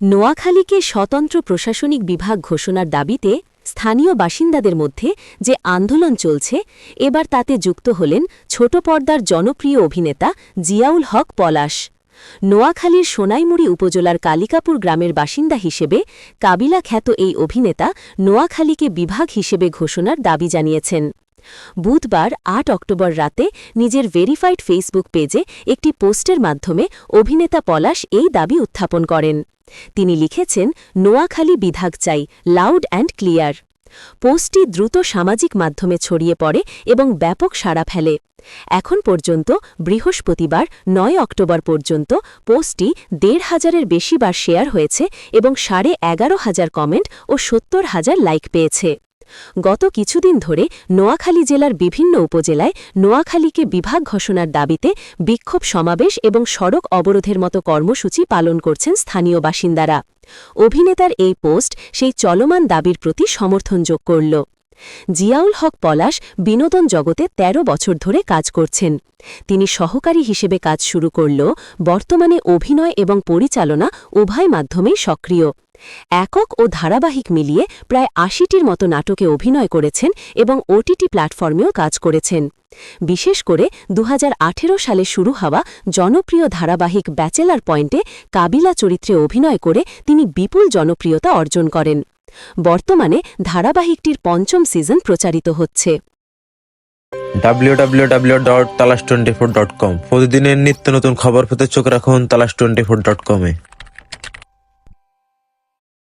নোয়াখালীকে স্বতন্ত্র প্রশাসনিক বিভাগ ঘোষণার দাবিতে স্থানীয় বাসিন্দাদের মধ্যে যে আন্দোলন চলছে, এবার তাতে যুক্ত হলেন ছোট পর্দার জনপ্রিয় অভিনেতা জিয়াউল হক পলাশ। নোয়াখালীর সোনাইমুড়ি উপজেলার কালিকাপুর গ্রামের বাসিন্দা হিসেবে কাবিলা খ্যাত এই অভিনেতা নোয়াখালীকে বিভাগ হিসেবে ঘোষণার দাবি জানিয়েছেন। বুধবার ৮ অক্টোবর রাতে নিজের ভেরিফাইড ফেসবুক পেজে একটি পোস্টের মাধ্যমে অভিনেতা পলাশ এই দাবি উত্থাপন করেন। তিনি লিখেছেন, নোয়াখালী বিভাগ চাই, লাউড অ্যান্ড ক্লিয়ার। পোস্টটি দ্রুত সামাজিক মাধ্যমে ছড়িয়ে পড়ে এবং ব্যাপক সাড়া ফেলে। এখন পর্যন্ত বৃহস্পতিবার ৯ অক্টোবর পর্যন্ত পোস্টটি ১৫০০-এর বেশি বার শেয়ার হয়েছে এবং ১১,৫০০ কমেন্ট ও ৭০,০০০ লাইক পেয়েছে। গত কিছুদিন ধরে নোয়াখালী জেলার বিভিন্ন উপজেলায় নোয়াখালীকে বিভাগ ঘোষণার দাবিতে বিক্ষোভ সমাবেশ এবং সড়ক অবরোধের মতো কর্মসূচি পালন করছেন স্থানীয় বাসিন্দারা। অভিনেতার এই পোস্ট সেই চলমান দাবির প্রতি সমর্থন যোগ করল। জিয়াউল হক পলাশ বিনোদন জগতে ১৩ বছর ধরে কাজ করছেন। তিনি সহকারী হিসেবে কাজ শুরু করলেও বর্তমানে অভিনয় এবং পরিচালনা উভয় মাধ্যমেই সক্রিয়। একক ও ধারাবাহিক মিলিয়ে প্রায় ৮০টির মতো নাটকে অভিনয় করেছেন এবং ওটিটি প্ল্যাটফর্মেও কাজ করেছেন। বিশেষ করে ২০১৮ সালে শুরু হওয়া জনপ্রিয় ধারাবাহিক ব্যাচেলার পয়েন্টে কাবিলা চরিত্রে অভিনয় করে তিনি বিপুল জনপ্রিয়তা অর্জন করেন। বর্তমানে ধারাবাহিকটির ৫ম সিজন প্রচারিত হচ্ছে। www.talas24.com প্রতিদিনের নিত্য নতুন খবর পেতে চোখ রাখুন talas24.com-এ।